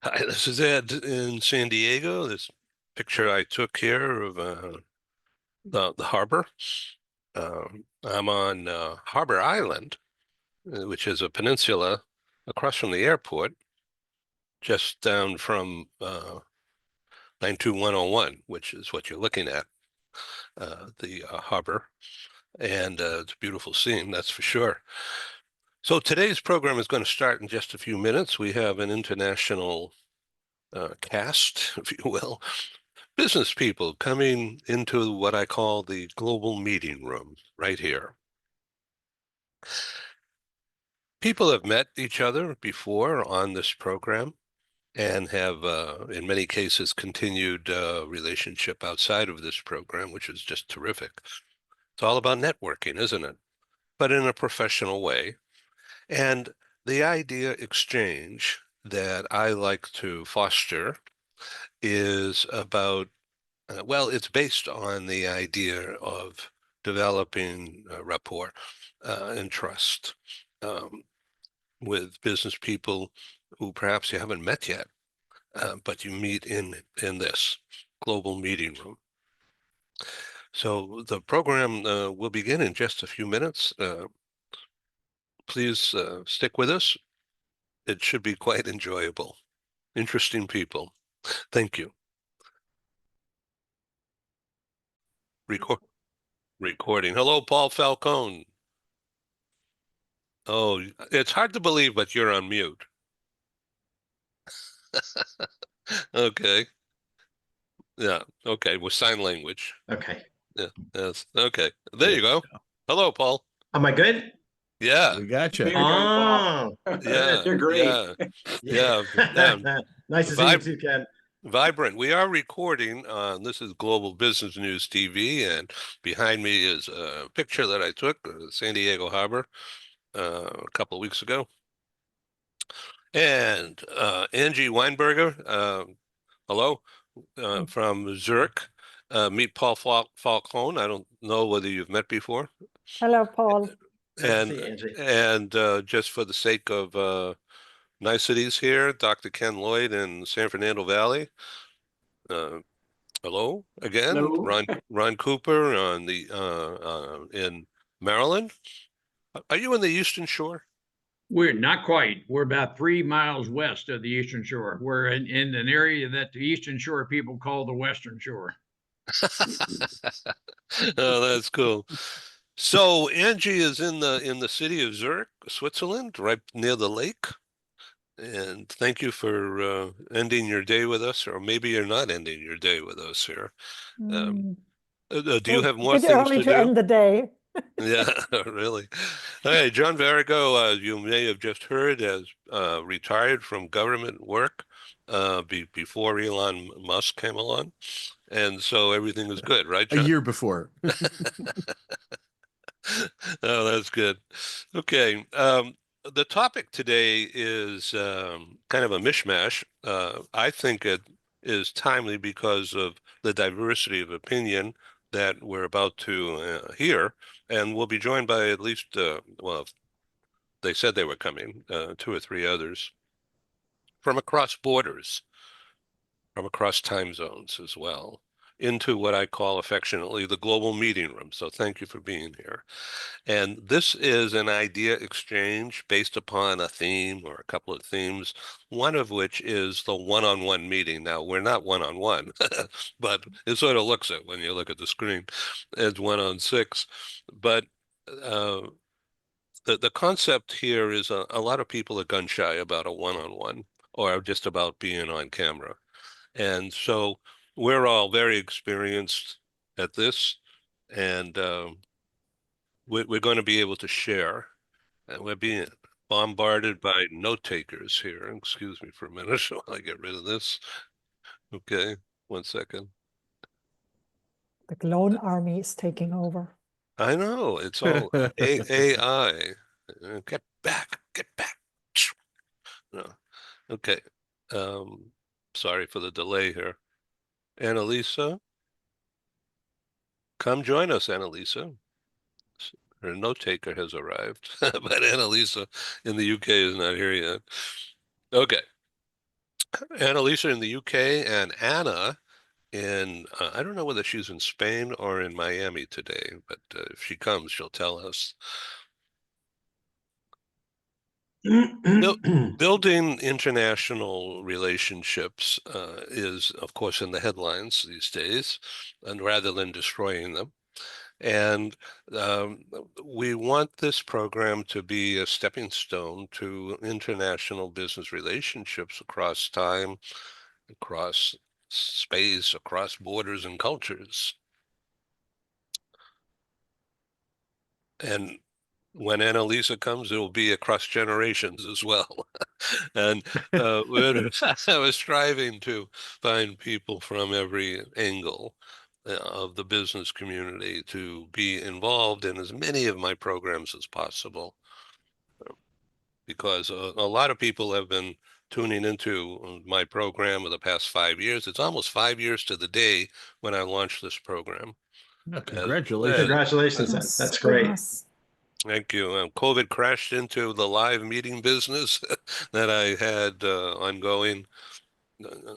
Hi, this is Ed in San Diego. This picture I took here of the harbor. I'm on Harbor Island, which is a peninsula across from the airport, just down from 92101, which is what you're looking at, the harbor. And it's a beautiful scene, that's for sure. So today's program is going to start in just a few minutes. We have an international cast, if you will. Business people coming into what I call the global meeting room right here. People have met each other before on this program and have, in many cases, continued relationship outside of this program, which is just terrific. It's all about networking, isn't it? But in a professional way. And the idea exchange that I like to foster is about well, it's based on the idea of developing rapport and trust with business people who perhaps you haven't met yet, but you meet in this global meeting room. So the program will begin in just a few minutes. Please stick with us. It should be quite enjoyable. Interesting people. Thank you. Record recording. Hello, Paul Falcone. Oh, it's hard to believe, but you're on mute. Okay. Yeah. Okay. With sign language. Okay. Yeah. Yes. Okay. There Yeah. you go. Hello, Paul. Am I good? Yeah. We got There you. you go, Oh, Paul. Yeah. You're great. Yeah. Yeah. nice to see you Vib too, Ken. Vibrant. We are recording. This is Global Business News TV, and behind me is a picture that I took of San Diego Harbor a couple of weeks ago. And Angie Weinberger, hello, from Zurich. Meet Paul Falcone. I don't know whether you've met before. Hello, Paul. Nice to And see you, Angie. just for the sake of niceties here, Dr. Ken Lloyd in San Fernando Valley. Uh, hello again, Hello. Ron Cooper on the in Maryland. Are you in the Eastern Shore? We're not quite. We're about 3 miles west of the Eastern Shore. We're in an area that the Eastern Shore people call the Western Shore. Oh, that's cool. So Angie is in the city of Zurich, Switzerland, right near the lake. And thank you for ending your day with us, or maybe you're not ending your day with us here. Um, do you have more Bit things early to to do? end the day. Yeah, really. Hey, John Varigo, you may have just heard, has retired from government work before Elon Musk came along. And so everything is good, right, A John? year before. Oh, that's good. Okay. The topic today is kind of a mishmash. I think it is timely because of the diversity of opinion that we're about to hear. And we'll be joined by at least, well, they said they were coming, two or three others from across borders, from across time zones as well, into what I call affectionately the global meeting room. So thank you for being here. And this is an idea exchange based upon a theme or a couple of themes, one of which is the one-on-one meeting. Now, we're not one-on-one, but it sort of looks it when you look at the screen. It's 1-on-6. But the concept here is a lot of people are gun shy about a one-on-one or just about being on camera. And so we're all very experienced at this, and we're going to be able to share. And we're being bombarded by note takers here. Excuse me for a minute while I get rid of this. Okay, 1 second. The clone army is taking over. I know, it's all AI. Get back, get back. No. Okay. Sorry for the delay here. Annalisa, come join us, Annalisa. Her note taker has arrived, but Annalisa in the UK is not here yet. Okay. Annalisa in the UK and Anna in, I don't know whether she's in Spain or in Miami today, but if she comes, she'll tell us. Building international relationships is, of course, in the headlines these days, and rather than destroying them. And we want this program to be a stepping stone to international business relationships across time, across space, across borders and cultures. And when Annalisa comes, it will be across generations as well. And I was striving to find people from every angle of the business community to be involved in as many of my programs as possible, because a lot of people have been tuning into my program of the past 5 years. It's almost 5 years to the day when I launched this program. Congratulations. Congratulations, Ed. Yes, That's great. yes. Thank you. COVID crashed into the live meeting business that I had ongoing,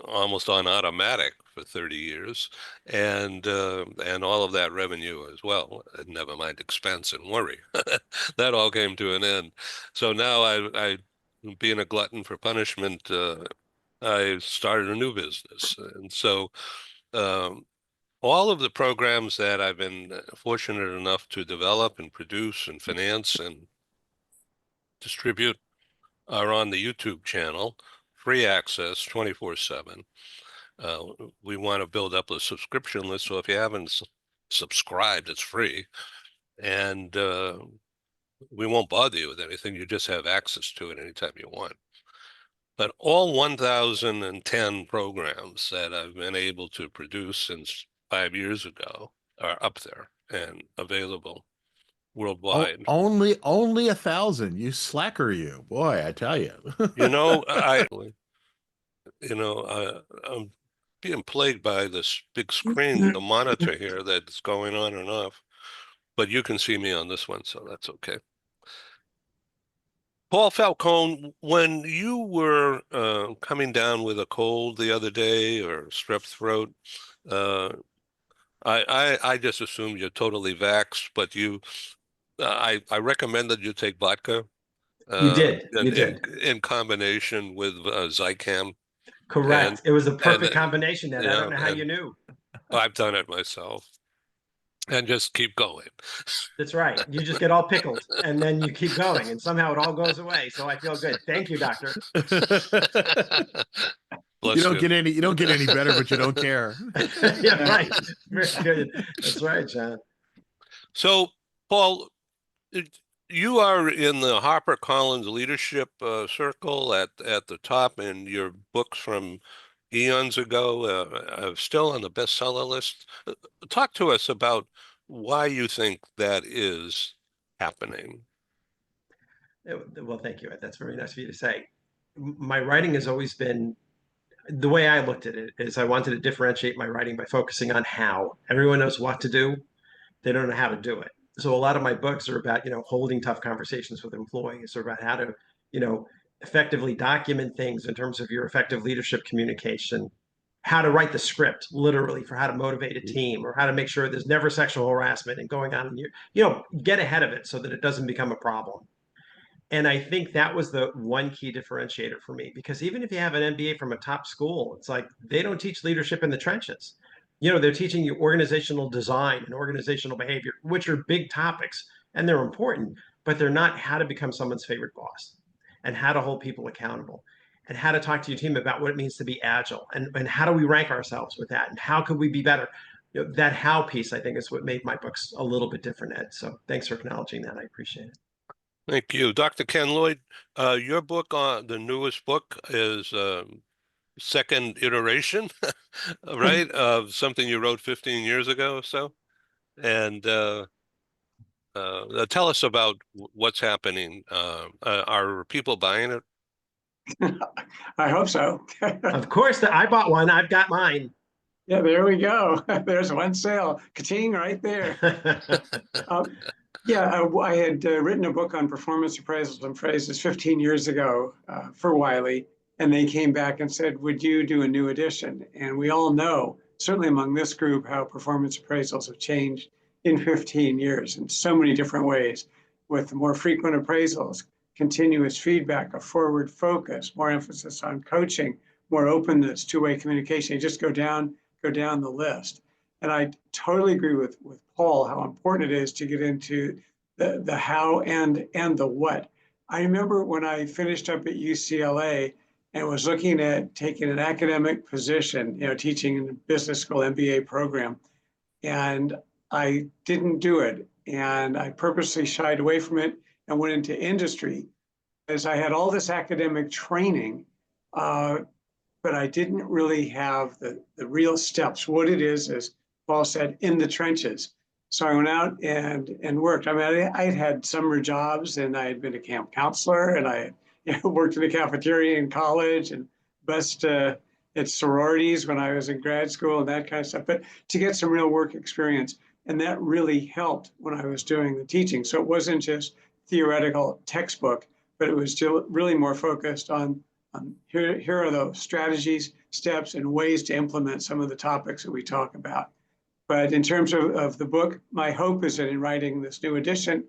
almost on automatic for 30 years, and all of that revenue as well. Never mind expense and worry. That all came to an end. So now I being a glutton for punishment, I started a new business, and so. All of the programs that I've been fortunate enough to develop and produce and finance and distribute are on the YouTube channel, free access 24/7. We want to build up a subscription list, so if you haven't subscribed, it's free, and we won't bother you with anything. You just have access to it anytime you want. But all 1,010 programs that I've been able to produce since 5 years ago are up there and available worldwide. Only 1,000. You slacker, you boy! I tell you. You know, I'm being plagued by this big screen, the monitor here that's going on and off. But you can see me on this one, so that's okay. Paul Falcone, when you were coming down with a cold the other day or strep throat, I just assumed you're totally vaxxed, but I recommended you take vodka. You did. You did. In combination with Zicam. Correct. It was a perfect and, combination, Ed. I don't know how you knew. I've done it myself. And just keep going. That's right. You just get all pickled and then you keep going and somehow it all goes away. So I feel good. Thank you, doctor. Bless you don't get any better, but you don't care. Yeah, right. Very good. That's right, John. So, Paul, you are in the HarperCollins Leadership Circle at the top, and your books from eons ago are still on the bestseller list. Talk to us about why you think that is happening. Well, thank you, Ed. That's very nice of you to say. My writing has always been, the way I looked at it is I wanted to differentiate my writing by focusing on how. Everyone knows what to do. They don't know how to do it. So a lot of my books are about, holding tough conversations with employees, or about how to, effectively document things in terms of your effective leadership communication, how to write the script literally for how to motivate a team, or how to make sure there's never sexual harassment and going on, and get ahead of it so that it doesn't become a problem. And I think that was the one key differentiator for me, because even if you have an MBA from a top school, it's like they don't teach leadership in the trenches. They're teaching you organizational design and organizational behavior, which are big topics and they're important, but they're not how to become someone's favorite boss, and how to hold people accountable, and how to talk to your team about what it means to be agile, and how do we rank ourselves with that, and how could we be better. That how piece, I think, is what made my books a little bit different, Ed. So thanks for acknowledging that. I appreciate it. Thank you. Dr. Ken Lloyd, your book, the newest book, is second iteration, right, of something you wrote 15 years ago or so. And tell us about what's happening. Are people buying it? I hope so. Of course, I bought one. I've got mine. Yeah, there we go. There's one sale. Ka-ting right there. I had written a book on performance appraisals and phrases 15 years ago for Wiley. And they came back and said, would you do a new edition? And we all know, certainly among this group, how performance appraisals have changed in 15 years in so many different ways, with more frequent appraisals, continuous feedback, a forward focus, more emphasis on coaching, more openness, two-way communication. You just go down the list. And I totally agree with Paul, how important it is to get into the how and the what. I remember when I finished up at UCLA and was looking at taking an academic position, teaching in a business school MBA program, and I didn't do it. And I purposely shied away from it and went into industry, as I had all this academic training, but I didn't really have the real steps, what it is, as Paul said, in the trenches. So I went out and worked. I mean, I had summer jobs, and I had been a camp counselor, and I worked in the cafeteria in college, and bussed at sororities when I was in grad school and that kind of stuff, but to get some real work experience. And that really helped when I was doing the teaching. So it wasn't just theoretical textbook, but it was still really more focused on here are the strategies, steps, and ways to implement some of the topics that we talk about. But in terms of the book, my hope is that in writing this new edition,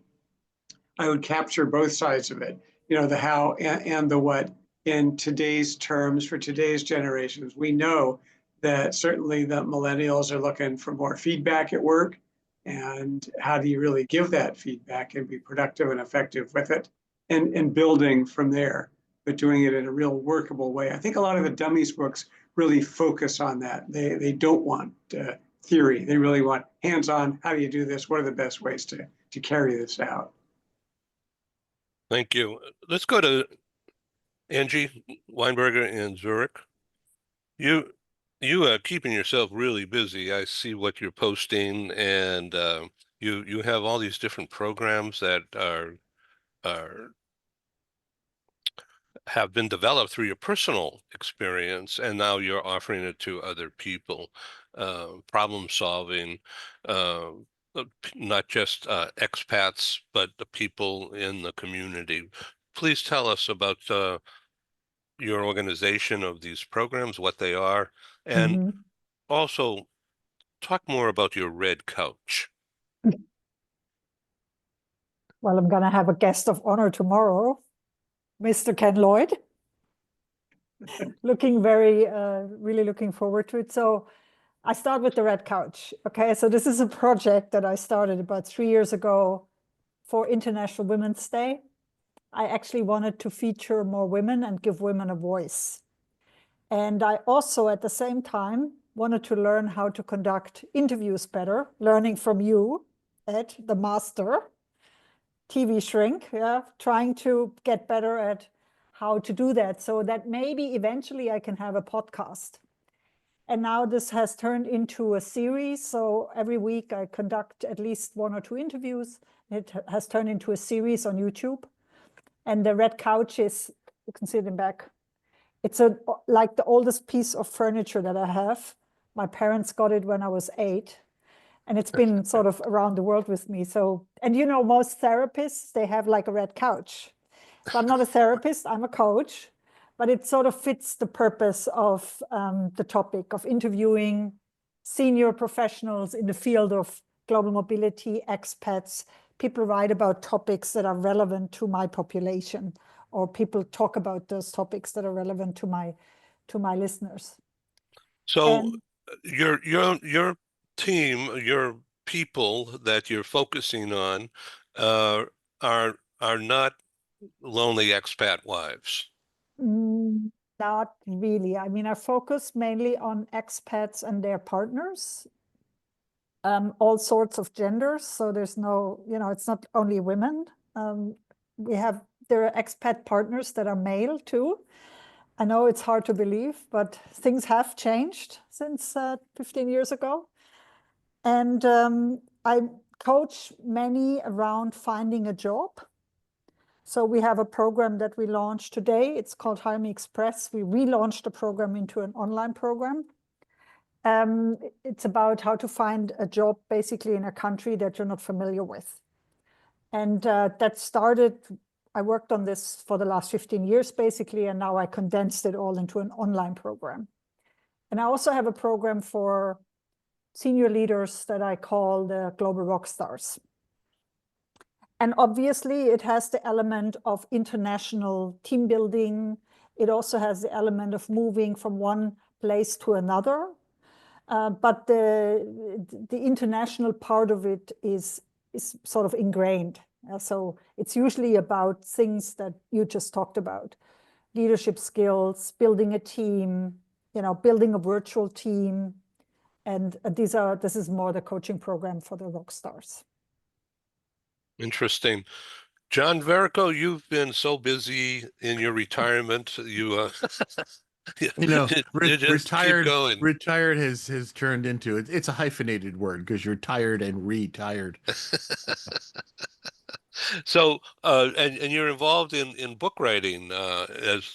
I would capture both sides of it, the how and the what in today's terms for today's generations. We know that certainly the millennials are looking for more feedback at work. And how do you really give that feedback and be productive and effective with it, and building from there, but doing it in a real workable way. I think a lot of the dummies books really focus on that. They don't want theory. They really want hands-on. How do you do this? What are the best ways to carry this out? Thank you. Let's go to Angie Weinberger in Zurich. You are keeping yourself really busy. I see what you're posting, and you have all these different programs that have been developed through your personal experience, and now you're offering it to other people. Problem solving, not just expats, but the people in the community. Please tell us about your organization of these programs, what they are, and also talk more about your red couch. Well, I'm going to have a guest of honor tomorrow, Mr. Ken Lloyd. Really looking forward to it. So I start with the red couch. Okay, so this is a project that I started about 3 years ago for International Women's Day. I actually wanted to feature more women and give women a voice. And I also, at the same time, wanted to learn how to conduct interviews better, learning from you, Ed, the master, TV shrink, trying to get better at how to do that, so that maybe eventually I can have a podcast. And now this has turned into a series. So every week I conduct at least 1 or 2 interviews. It has turned into a series on YouTube. And the red couch is, you can see it in back. It's like the oldest piece of furniture that I have. My parents got it when I was 8. And it's been sort of around the world with me. So, and most therapists, they have like a red couch. So I'm not a therapist, I'm a coach. But it sort of fits the purpose of the topic of interviewing senior professionals in the field of global mobility, expats. People write about topics that are relevant to my population, or people talk about those topics that are relevant to my listeners. So your team, your people that you're focusing on are not lonely expat wives. Not really. I mean, I focus mainly on expats and their partners, all sorts of genders. So there's no, it's not only women. There are expat partners that are male too. I know it's hard to believe, but things have changed since 15 years ago. And I coach many around finding a job. So we have a program that we launched today. It's called Hire Me Express. We relaunched the program into an online program. It's about how to find a job basically in a country that you're not familiar with. And that started, I worked on this for the last 15 years, basically, and now I condensed it all into an online program. And I also have a program for senior leaders that I call the Global Rock Stars. And obviously, it has the element of international team building. It also has the element of moving from one place to another. But the international part of it is sort of ingrained. So it's usually about things that you just talked about: leadership skills, building a team, building a virtual team. And this is more the coaching program for the rock stars. Interesting. John Verico, you've been so busy in your retirement. You you just keep going. Retired has turned into it's a hyphenated word because you're tired and retired. So, and you're involved in book writing as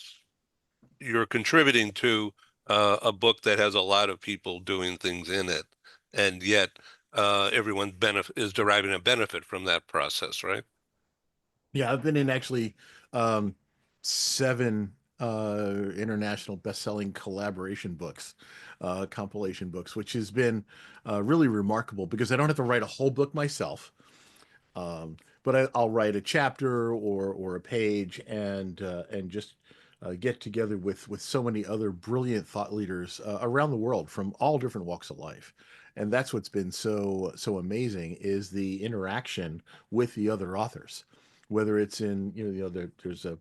you're contributing to a book that has a lot of people doing things in it, and yet everyone is deriving a benefit from that process, right? Yeah, I've been in actually 7 international best-selling collaboration books, compilation books, which has been really remarkable because I don't have to write a whole book myself. But I'll write a chapter or a page and just get together with so many other brilliant thought leaders around the world from all different walks of life. And that's what's been so amazing is the interaction with the other authors, whether it's in there's a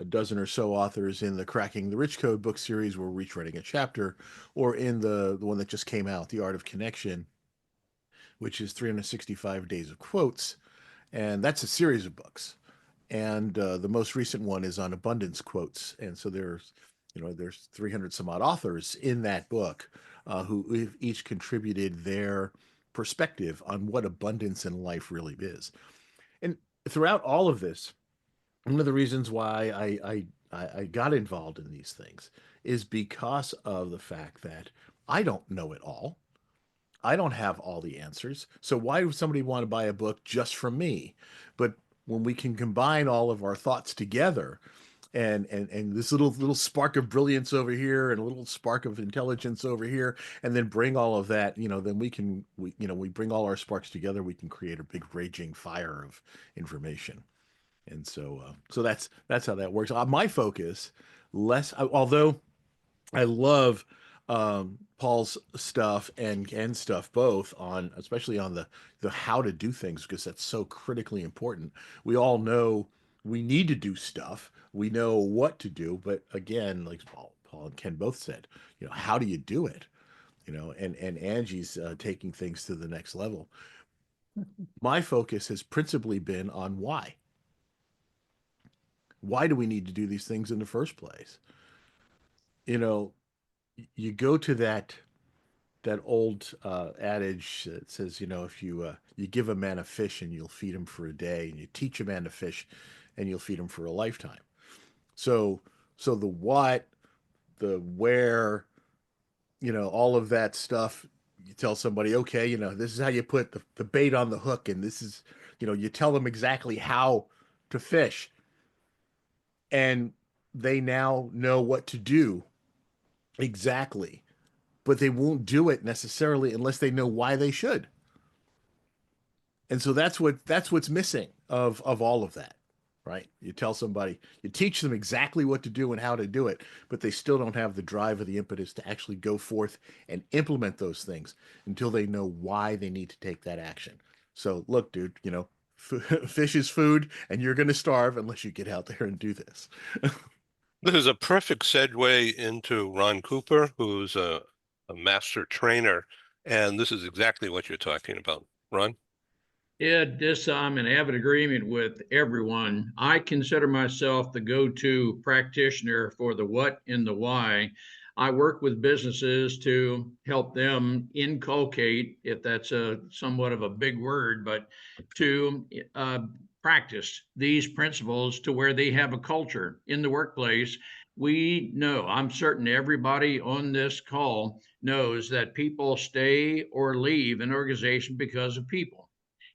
dozen or so authors in the Cracking the Rich Code book series where we're each writing a chapter, or in the one that just came out, The Art of Connection, which is 365 days of quotes. And that's a series of books. And the most recent one is on abundance quotes. And so there's 300 some odd authors in that book who each contributed their perspective on what abundance in life really is. And throughout all of this, one of the reasons why I got involved in these things is because of the fact that I don't know it all. I don't have all the answers. So why would somebody want to buy a book just from me? But when we can combine all of our thoughts together and this little spark of brilliance over here and a little spark of intelligence over here, and then bring all of that, then we bring all our sparks together, we can create a big raging fire of information. And so that's how that works. My focus although I love Paul's stuff and stuff both especially on the how to do things, because that's so critically important. We all know we need to do stuff. We know what to do, but again, like Paul and Ken both said, how do you do it? And Angie's taking things to the next level. My focus has principally been on why. Why do we need to do these things in the first place? You go to that old adage that says, if you give a man a fish and you'll feed him for a day, and you teach a man to fish and you'll feed him for a lifetime. So the what, the where, all of that stuff, you tell somebody, okay, this is how you put the bait on the hook, and this is, you tell them exactly how to fish, and they now know what to do exactly, but they won't do it necessarily unless they know why they should. And so that's what's missing of all of that, right? You tell somebody, you teach them exactly what to do and how to do it, but they still don't have the drive or the impetus to actually go forth and implement those things until they know why they need to take that action. So look, dude, fish is food, and you're going to starve unless you get out there and do this. This is a perfect segue into Ron Cooper, who's a master trainer, and this is exactly what you're talking about. Ron? Ed, I'm in avid agreement with everyone. I consider myself the go-to practitioner for the what and the why. I work with businesses to help them inculcate, if that's somewhat of a big word, but to practice these principles to where they have a culture in the workplace. We know, I'm certain everybody on this call knows that people stay or leave an organization because of people.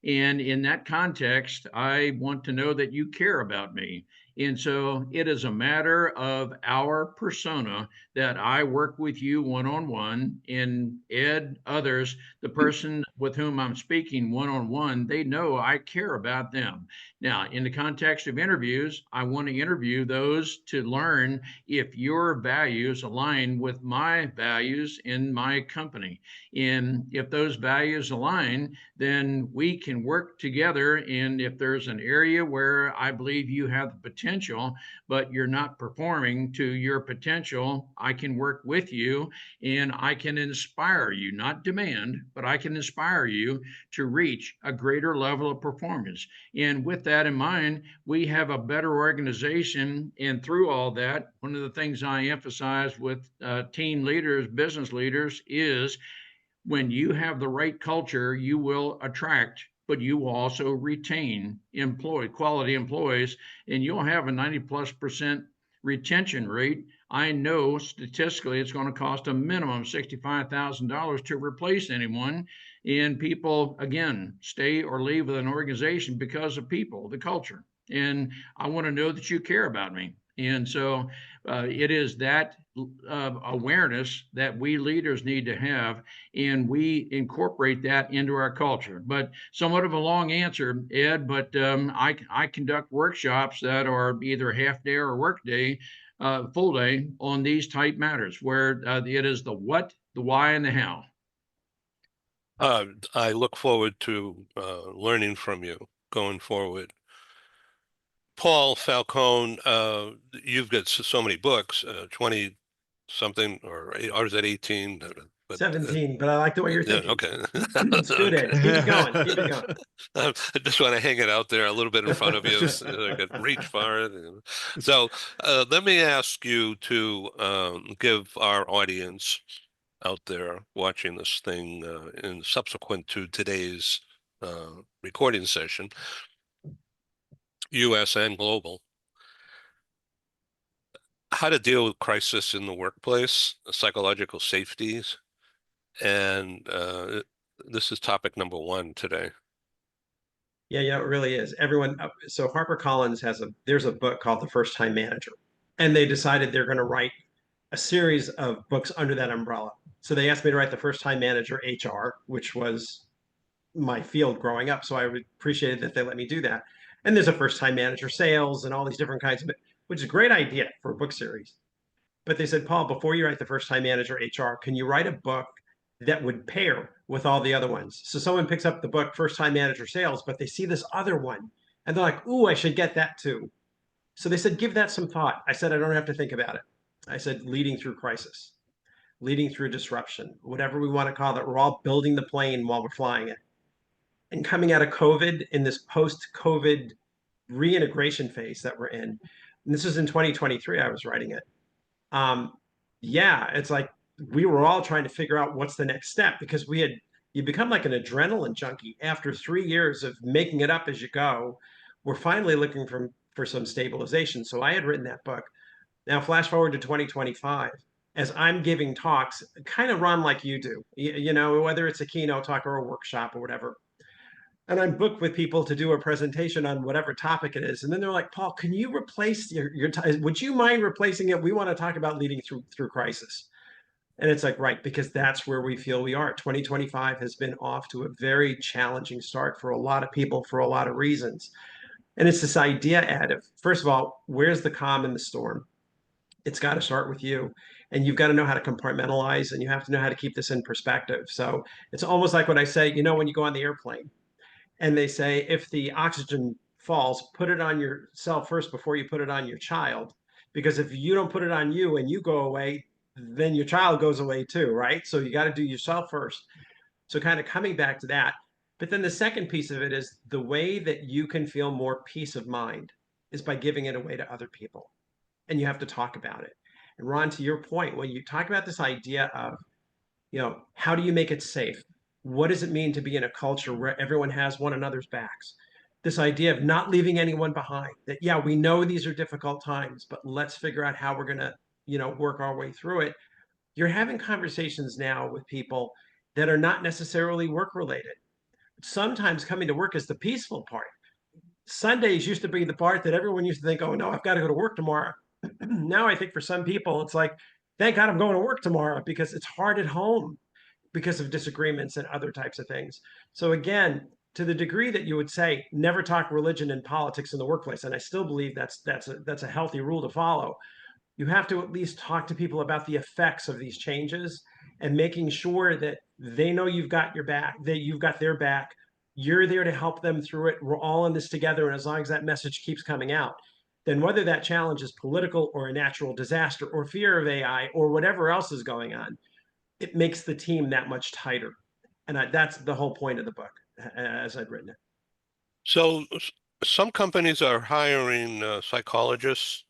And in that context, I want to know that you care about me. And so it is a matter of our persona that I work with you one-on-one, and Ed, others, the person with whom I'm speaking one-on-one, they know I care about them. Now, in the context of interviews, I want to interview those to learn if your values align with my values in my company. And if those values align, then we can work together. And if there's an area where I believe you have the potential, but you're not performing to your potential, I can work with you and I can inspire you, not demand, but I can inspire you to reach a greater level of performance. And with that in mind, we have a better organization. And through all that, one of the things I emphasize with team leaders, business leaders, is when you have the right culture, you will attract, but you will also retain quality employees, and you'll have a 90+% retention rate. I know statistically it's going to cost a minimum $65,000 to replace anyone. And people, again, stay or leave with an organization because of people, the culture. And I want to know that you care about me. And so it is that awareness that we leaders need to have, and we incorporate that into our culture. But somewhat of a long answer, Ed, but I conduct workshops that are either half day or work day, full day on these type matters, where it is the what, the why, and the how. I look forward to learning from you going forward. Paul Falcone, you've got so many books, 20 something, or is that 18? But, 17, but I like the way you're yeah, thinking. okay. It's good, Ed. Keep it going. Keep it going. I just want to hang it out there a little bit in front of you so I could reach for it. So let me ask you to give our audience out there watching this thing in subsequent to today's recording session, US and global, how to deal with crisis in the workplace, psychological safeties, and this is topic number 1 today. Yeah, it really is. Everyone, so HarperCollins there's a book called The First Time Manager, and they decided they're going to write a series of books under that umbrella. So they asked me to write The First Time Manager HR, which was my field growing up. So I appreciated that they let me do that. And there's a First Time Manager Sales and all these different kinds of it, which is a great idea for a book series. But they said, Paul, before you write The First Time Manager HR, can you write a book that would pair with all the other ones? So someone picks up the book First Time Manager Sales, but they see this other one and they're like, ooh, I should get that too. So they said, give that some thought. I said, I don't have to think about it. I said, leading through crisis, leading through disruption, whatever we want to call it. We're all building the plane while we're flying it. And coming out of COVID, in this post-COVID reintegration phase that we're in, and this was in 2023, I was writing it. Yeah, it's like we were all trying to figure out what's the next step, because you become like an adrenaline junkie after 3 years of making it up as you go. We're finally looking for some stabilization. So I had written that book. Now flash forward to 2025, as I'm giving talks, kind of run like you do, you know, whether it's a keynote talk or a workshop or whatever. And I'm booked with people to do a presentation on whatever topic it is. And then they're like, Paul, can you replace would you mind replacing it? We want to talk about leading through crisis. And it's like, right, because that's where we feel we are. 2025 has been off to a very challenging start for a lot of people for a lot of reasons. And it's this idea, Ed, of, first of all, where's the calm in the storm? It's got to start with you. And you've got to know how to compartmentalize, and you have to know how to keep this in perspective. So it's almost like what I say, you know, when you go on the airplane, and they say, if the oxygen falls, put it on yourself first before you put it on your child. Because if you don't put it on you and you go away, then your child goes away too, right? So you got to do yourself first. So kind of coming back to that. But then the second piece of it is the way that you can feel more peace of mind is by giving it away to other people. And you have to talk about it. And Ron, to your point, when you talk about this idea of, you know, how do you make it safe? What does it mean to be in a culture where everyone has one another's backs? This idea of not leaving anyone behind, that, yeah, we know these are difficult times, but let's figure out how we're going to, you know, work our way through it. You're having conversations now with people that are not necessarily work related. sometimes coming to work is the peaceful part. Sundays used to be the part that everyone used to think, oh no, I've got to go to work tomorrow. Now I think for some people, it's like, thank God I'm going to work tomorrow, because it's hard at home because of disagreements and other types of things. So again, to the degree that you would say never talk religion and politics in the workplace, and I still believe that's a healthy rule to follow, you have to at least talk to people about the effects of these changes and making sure that they know you've got your back, that you've got their back. You're there to help them through it. We're all in this together. And as long as that message keeps coming out, then whether that challenge is political or a natural disaster or fear of AI or whatever else is going on, it makes the team that much tighter. And that's the whole point of the book, as I'd written it. So some companies are hiring psychologists,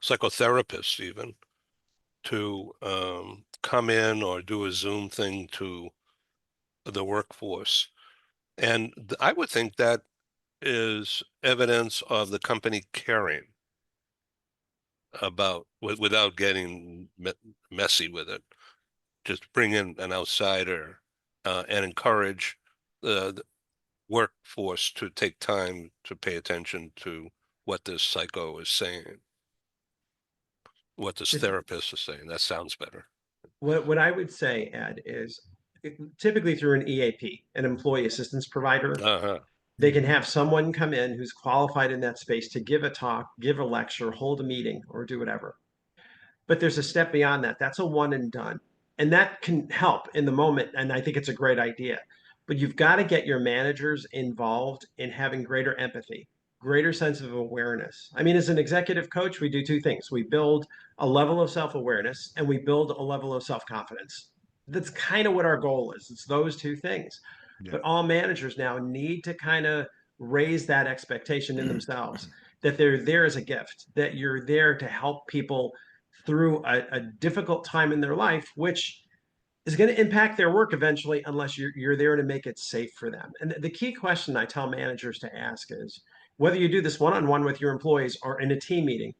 psychotherapists even, to come in or do a Zoom thing to the workforce. And I would think that is evidence of the company caring about, without getting messy with it. Just bring in an outsider and encourage the workforce to take time to pay attention to what this psycho is saying, what this therapist is saying. That sounds better. What I would say, Ed, is typically through an EAP, an employee assistance provider, they can have someone come in who's qualified in that space to give a talk, give a lecture, hold a meeting, or do whatever. But there's a step beyond that. That's a one and done. And that can help in the moment. And I think it's a great idea. But you've got to get your managers involved in having greater empathy, greater sense of awareness. I mean, as an executive coach, we do two things. We build a level of self-awareness and we build a level of self-confidence. That's kind of what our goal is. It's those two things. Yeah. But all managers now need to kind of raise that expectation in themselves, that they're there as a gift, that you're there to help people through a difficult time in their life, which is going to impact their work eventually, unless you're there to make it safe for them. And the key question I tell managers to ask is, whether you do this one-on-one with your employees or in a team meeting,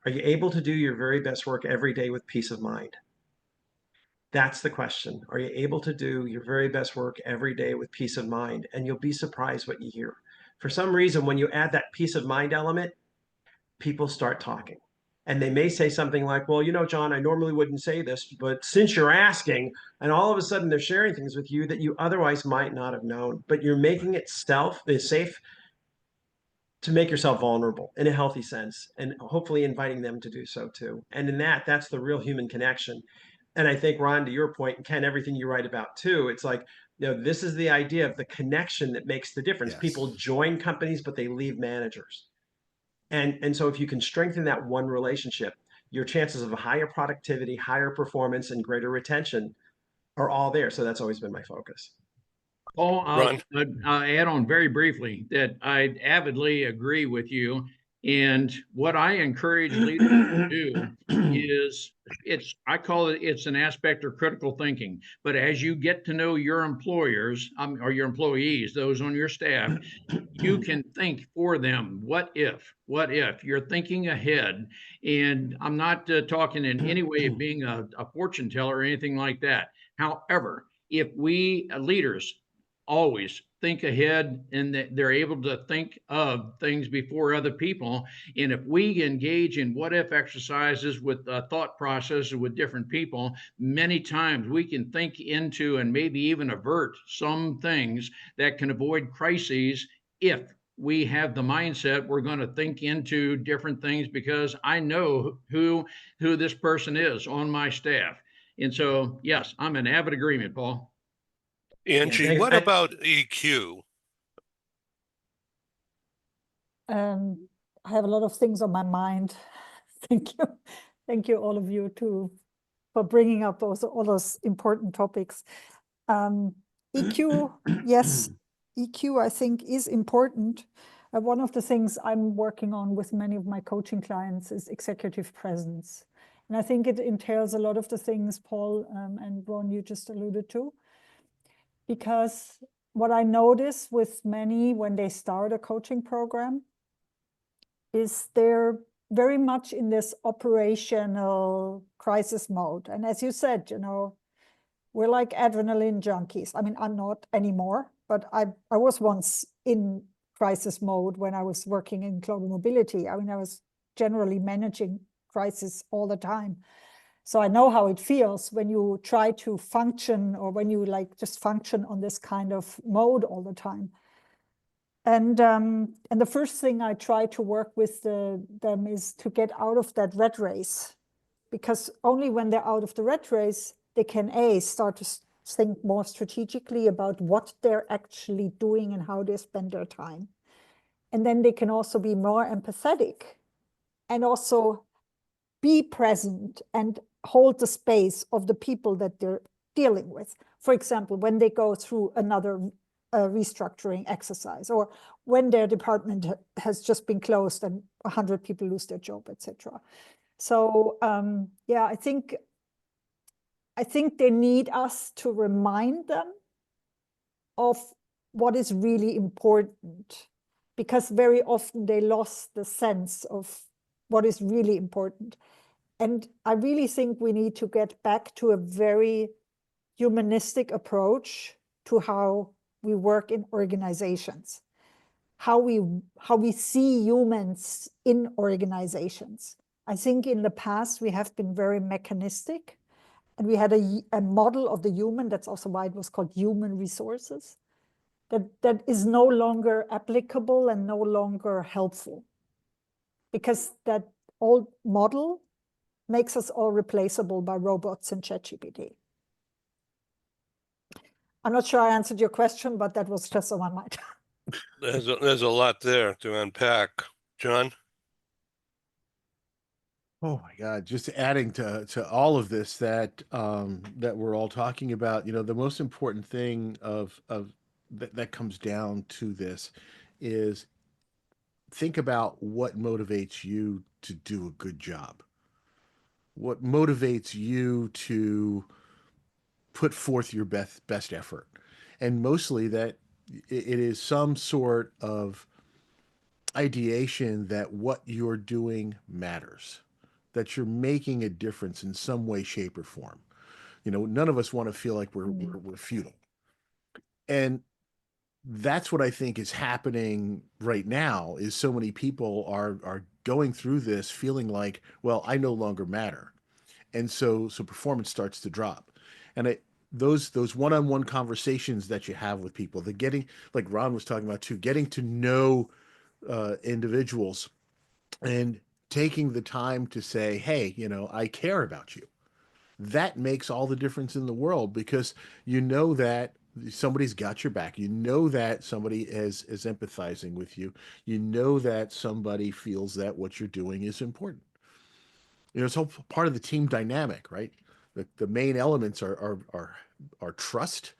are you able to do your very best work every day with peace of mind? That's the question. Are you able to do your very best work every day with peace of mind? And you'll be surprised what you hear. For some reason, when you add that peace of mind element, people start talking. And they may say something like, well, you know, John, I normally wouldn't say this, but since you're asking, and all of a sudden they're sharing things with you that you otherwise might not have known, but you're making it safe to make yourself vulnerable in a healthy sense, and hopefully inviting them to do so too. And in that's the real human connection. And I think, Ron, to your point, and Ken, everything you write about too, it's like, you know, this is the idea of the connection that makes the difference. Yes. People join companies, but they leave managers. And so if you can strengthen that one relationship, your chances of a higher productivity, higher performance, and greater retention are all there. So that's always been my focus. Paul, Ron? I'll add on very briefly that I avidly agree with you. And what I encourage leaders to do is I call it's an aspect of critical thinking. But as you get to know your employers or your employees, those on your staff, you can think for them. What if you're thinking ahead? And I'm not talking in any way of being a fortune teller or anything like that. However, if we leaders always think ahead and that they're able to think of things before other people, and if we engage in what if exercises with thought processes with different people, many times we can think into and maybe even avert some things that can avoid crises if we have the mindset we're going to think into different things because I know who this person is on my staff. And so, yes, I'm in avid agreement, Paul. Angie, thanks. what about EQ? I have a lot of things on my mind. Thank you. Thank you, all of you, too, for bringing up all those important topics. EQ, yes, EQ, I think, is important. One of the things I'm working on with many of my coaching clients is executive presence. And I think it entails a lot of the things Paul and Ron, you just alluded to. Because what I notice with many when they start a coaching program is they're very much in this operational crisis mode. And as you said, you know, we're like adrenaline junkies. I mean, I'm not anymore, but I was once in crisis mode when I was working in global mobility. I mean, I was generally managing crisis all the time. So I know how it feels when you try to function, or when you like just function on this kind of mode all the time. And the first thing I try to work with them is to get out of that rat race, because only when they're out of the rat race, they can start to think more strategically about what they're actually doing and how they spend their time. And then they can also be more empathetic and also be present and hold the space of the people that they're dealing with. For example, when they go through another restructuring exercise, or when their department has just been closed and 100 people lose their job, etc. So yeah, I think they need us to remind them of what is really important, because very often they lost the sense of what is really important. And I really think we need to get back to a very humanistic approach to how we work in organizations, how we see humans in organizations. I think in the past we have been very mechanistic, and we had a model of the human. That's also why it was called human resources. That is no longer applicable and no longer helpful, because that old model makes us all replaceable by robots and ChatGPT. I'm not sure I answered your question, but that was just on my mind. There's a lot there to unpack. John? Oh my God! Just adding to all of this that that we're all talking about, the most important thing of that comes down to this is think about what motivates you to do a good job. What motivates you to put forth your best effort, and mostly that it is some sort of ideation that what you're doing matters, that you're making a difference in some way, shape, or form. None of us want to feel like we're futile. And that's what I think is happening right now, is so many people are going through this feeling like, well, I no longer matter. And so performance starts to drop. And those one-on-one conversations that you have with people, the getting, like Ron was talking about too, getting to know individuals and taking the time to say, hey, I care about you. That makes all the difference in the world, because that somebody's got your back. That somebody is empathizing with you. That somebody feels that what you're doing is important. It's all part of the team dynamic, right? The main elements are trust,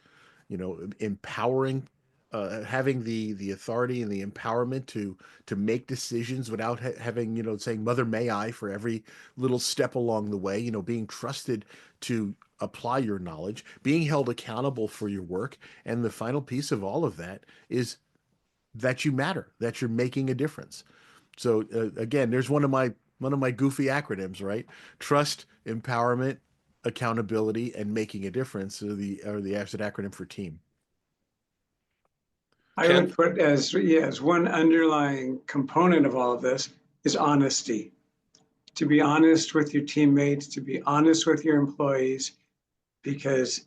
empowering, having the authority and the empowerment to make decisions without having, saying "Mother, may I" for every little step along the way. Being trusted to apply your knowledge, being held accountable for your work, and the final piece of all of that is that you matter, that you're making a difference. So again, there's one of my goofy acronyms, right? Trust, empowerment, accountability, and making a difference are the ACID acronym for team. I would put as one underlying component of all of this is honesty. To be honest with your teammates, to be honest with your employees, because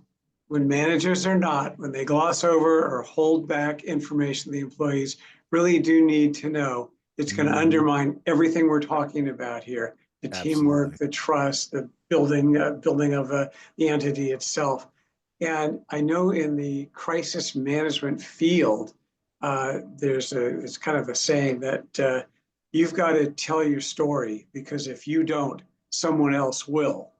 when managers are not, when they gloss over or hold back information the employees really do need to know, it's going to undermine everything we're talking about here. The teamwork, the trust, the building of the entity itself. And I know in the crisis management field, it's kind of a saying that you've got to tell your story, because if you don't, someone else will.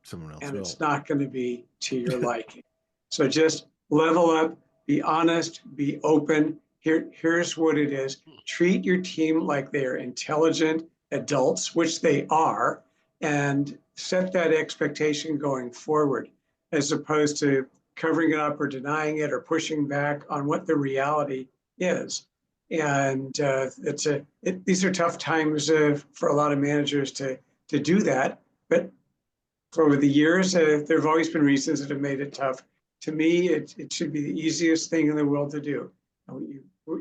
It's not going to be to your liking. So just level up, be honest, be open. Here's what it is. Treat your team like they're intelligent adults, which they are, and set that expectation going forward, as opposed to covering it up or denying it or pushing back on what the reality is. And these are tough times for a lot of managers to do that. But over the years, there have always been reasons that have made it tough To me, it should be the easiest thing in the world to do.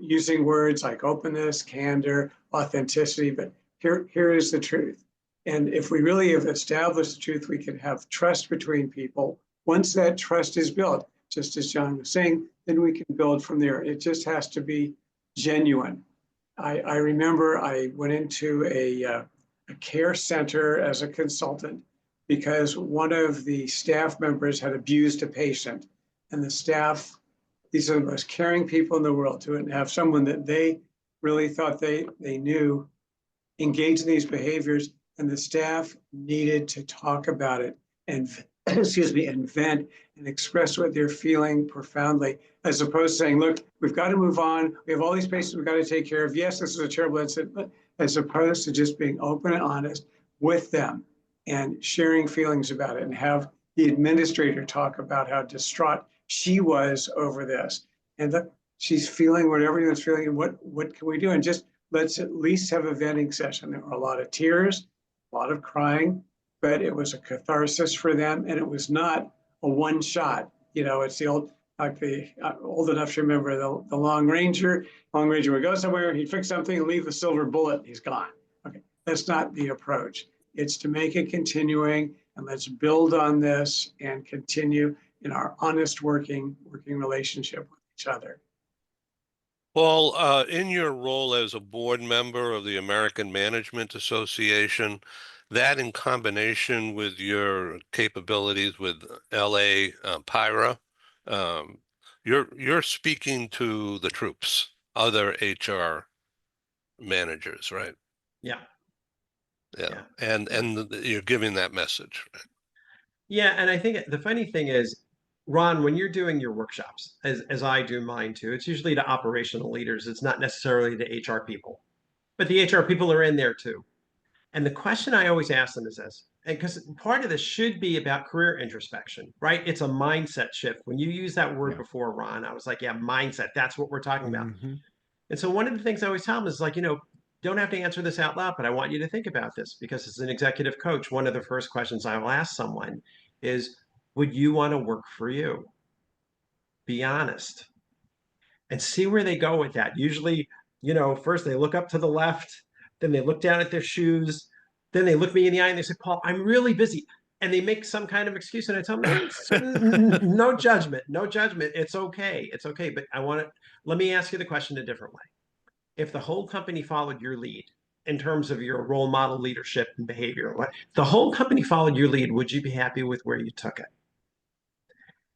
Using words like openness, candor, authenticity, but here is the truth. And if we really have established the truth, we can have trust between people. Once that trust is built, just as John was saying, then we can build from there. It just has to be genuine. I remember I went into a care center as a consultant because one of the staff members had abused a patient, and the staff, these are the most caring people in the world, to have someone that they really thought they knew engage in these behaviors, and the staff needed to talk about it and excuse me, and vent and express what they're feeling profoundly, as opposed to saying, look, we've got to move on. We have all these patients we've got to take care of. Yes, this is a terrible incident, but as opposed to just being open and honest with them and sharing feelings about it, and have the administrator talk about how distraught she was over this, and that she's feeling what everyone's feeling, and what can we do? And just let's at least have a venting session. There were a lot of tears, a lot of crying, but it was a catharsis for them, and it was not a one shot. You know, it's the old, like the old enough to remember the Long Ranger. Long Ranger would go somewhere, he'd fix something and leave the silver bullet, he's gone. Okay, that's not the approach. It's to make it continuing, and let's build on this and continue in our honest working relationship with each other. Paul, in your role as a board member of the American Management Association, that in combination with your capabilities with LA Pyra, you're speaking to the troops, other HR managers, right? Yeah. Yeah. And you're giving that message. Right? Yeah, and I think the funny thing is, Ron, when you're doing your workshops, as I do mine too, it's usually to operational leaders. It's not necessarily to HR people, but the HR people are in there too. And the question I always ask them is this, and because part of this should be about career introspection, right? It's a mindset shift. When you use that word before, Ron, I was like, yeah, mindset. That's what we're talking about. And so one of the things I always tell them is like, don't have to answer this out loud, but I want you to think about this, because as an executive coach, one of the first questions I will ask someone is, would you want to work for you? Be honest and see where they go with that. Usually, first they look up to the left, then they look down at their shoes, then they look me in the eye and they say, Paul, I'm really busy. And they make some kind of excuse, and I tell them, no judgment, no judgment. It's okay. It's okay. But let me ask you the question a different way. If the whole company followed your lead in terms of your role model leadership and behavior, if the whole company followed your lead, would you be happy with where you took it?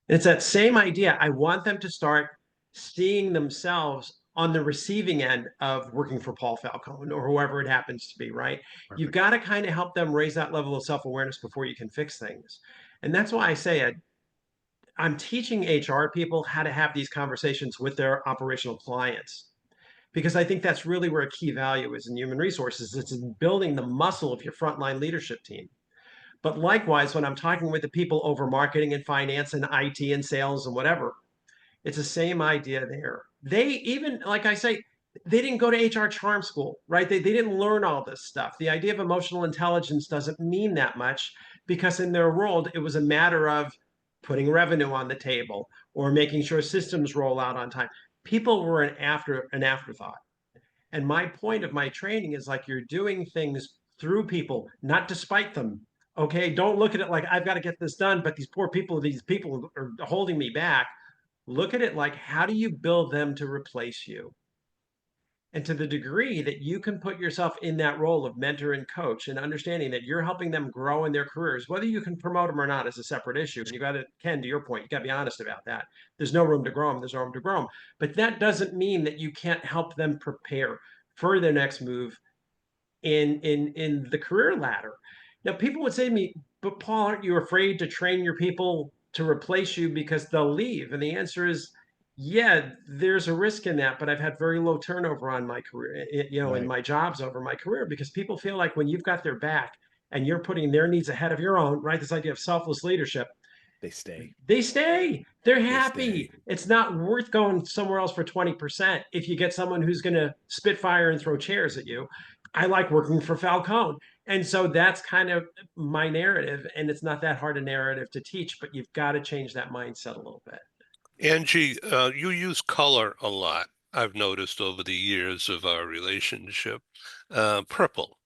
And it's that same idea. I want them to start seeing themselves on the receiving end of working for Paul Falcone or whoever it happens to be, right? Perfect. You've got to kind of help them raise that level of self-awareness before you can fix things. And that's why I say I'm teaching HR people how to have these conversations with their operational clients, because I think that's really where a key value is in human resources. It's in building the muscle of your frontline leadership team. But likewise, when I'm talking with the people over marketing and finance and IT and sales and whatever, it's the same idea there. They even, like I say, they didn't go to HR charm school, right? They didn't learn all this stuff. The idea of emotional intelligence doesn't mean that much, because in their world, it was a matter of putting revenue on the table or making sure systems roll out on time. People were an afterthought. And my point of my training is like, you're doing things through people, not despite them. Okay, don't look at it like I've got to get this done, but these people are holding me back. Look at it like, how do you build them to replace you? And to the degree that you can put yourself in that role of mentor and coach, and understanding that you're helping them grow in their careers, whether you can promote them or not is a separate issue. And you got to, Ken, to your point, you got to be honest about that. There's no room to grow them. There's no room to grow them. But that doesn't mean that you can't help them prepare for their next move in the career ladder. Now, people would say to me, but Paul, aren't you afraid to train your people to replace you because they'll leave? And the answer is, yeah, there's a risk in that, but I've had very low turnover on my career, in my jobs over my career, because people feel like when you've got their back and you're putting their needs ahead of your own, right? This idea of selfless leadership. They stay. They stay. They're happy. It's not worth going somewhere else for 20% if you get someone who's going to spit fire and throw chairs at you. I like working for Falcone. And so that's kind of my narrative. And it's not that hard a narrative to teach, but you've got to change that mindset a little bit. Angie, you use color a lot. I've noticed over the years of our relationship. Purple,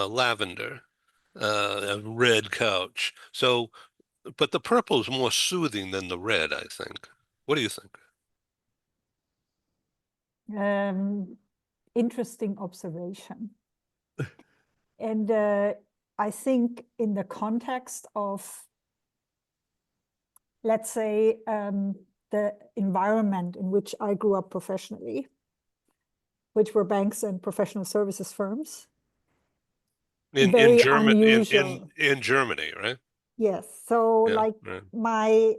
lavender, a red couch. So, but the purple is more soothing than the red, I think. What do you think? Interesting observation. And I think in the context of, let's say, the environment in which I grew up professionally, which were banks and professional services firms. In Very Germany, unusual. in Germany, right? Yes. So Yeah, like right.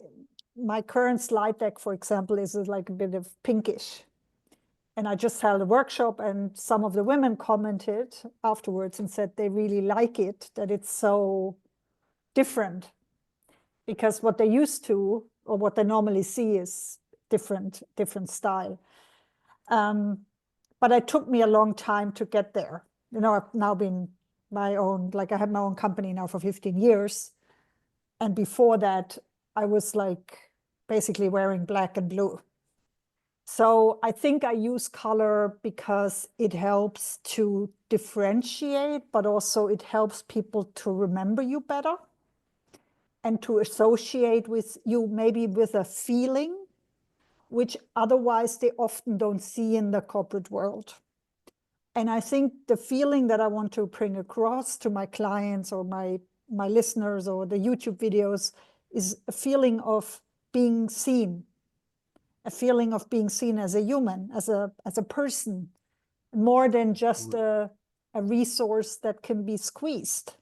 my current slide deck, for example, is like a bit of pinkish. And I just held a workshop, and some of the women commented afterwards and said they really like it, that it's so different, because what they used to, or what they normally see, is different style. But it took me a long time to get there. You know, I've now been my own, like I had my own company now for 15 years. And before that, I was like basically wearing black and blue. So I think I use color because it helps to differentiate, but also it helps people to remember you better and to associate with you maybe with a feeling which otherwise they often don't see in the corporate world. And I think the feeling that I want to bring across to my clients or my listeners or the YouTube videos is a feeling of being seen, a feeling of being seen as a human, as a person, more than just a resource that can be squeezed.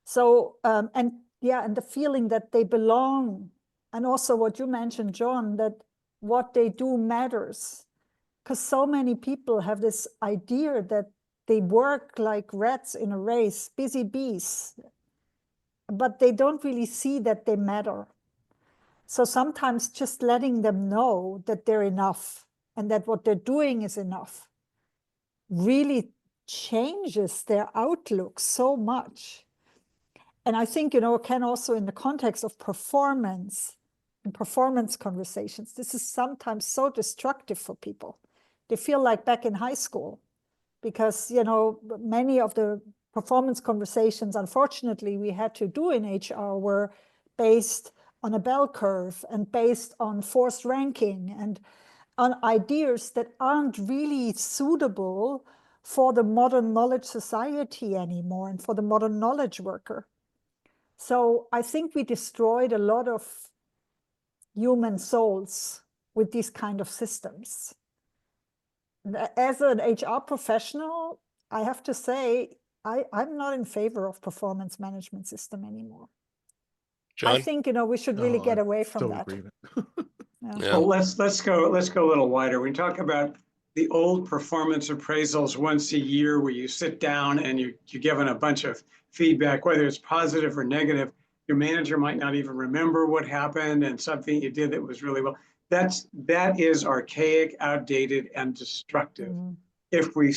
So, and the feeling that they belong, and also what you mentioned, John, that what they do matters. Because so many people have this idea that they work like rats in a race, busy bees, but they don't really see that they matter. So sometimes just letting them know that they're enough and that what they're doing is enough really changes their outlook so much. And I think, you know, can also in the context of performance and performance conversations, this is sometimes so destructive for people. They feel like back in high school because, you know, many of the performance conversations, unfortunately, we had to do in HR were based on a bell curve and based on forced ranking and on ideas that aren't really suitable for the modern knowledge society anymore and for the modern knowledge worker. So I think we destroyed a lot of human souls with these kind of systems. As an HR professional, I have to say, I'm not in favor of performance management system anymore. John? I think, you know, we should really get away from that. Agreement. Yeah. Well, let's go a little wider. We talk about the old performance appraisals once a year where you sit down and you're given a bunch of feedback, whether it's positive or negative. Your manager might not even remember what happened and something you did that was really well. That is archaic, outdated, and destructive. Mm-hmm. If we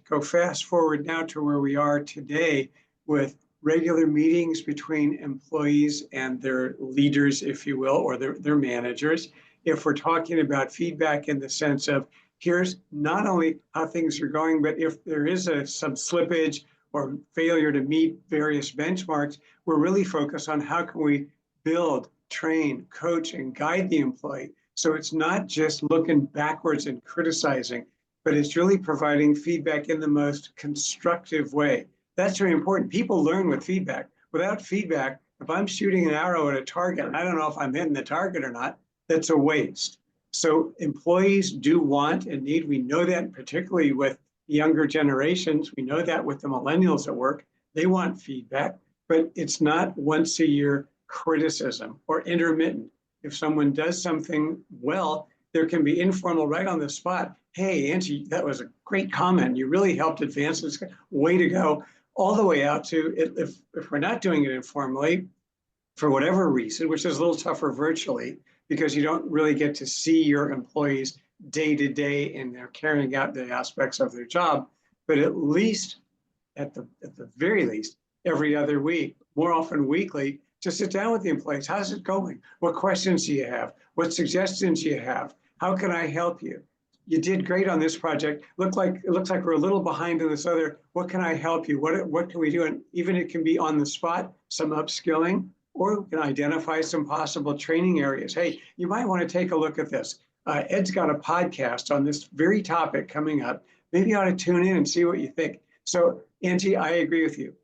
go fast forward now to where we are today with regular meetings between employees and their leaders, if you will, or their managers, if we're talking about feedback in the sense of here's not only how things are going, but if there is some slippage or failure to meet various benchmarks, we're really focused on how can we build, train, coach, and guide the employee. So it's not just looking backwards and criticizing, but it's really providing feedback in the most constructive way. That's very important. People learn with feedback. Without feedback, if I'm shooting an arrow at a target, and I don't know if I'm hitting the target or not, that's a waste. So employees do want and need, we know that particularly with younger generations, we know that with the millennials at work, they want feedback, but it's not once a year criticism or intermittent. If someone does something well, there can be informal right on the spot. Hey, Angie, that was a great comment. You really helped advance this. Way to go. All the way out to if we're not doing it informally, for whatever reason, which is a little tougher virtually, because you don't really get to see your employees day to day and they're carrying out the aspects of their job, but at least at the very least every other week, more often weekly, to sit down with the employees. How's it going? What questions do you have? What suggestions do you have? How can I help you? You did great on this project. It looks like we're a little behind in this other. What can I help you? What can we do? And even it can be on the spot, some upskilling, or we can identify some possible training areas. Hey, you might want to take a look at this. Ed's got a podcast on this very topic coming up. Maybe you ought to tune in and see what you think. So, Angie, I agree with you.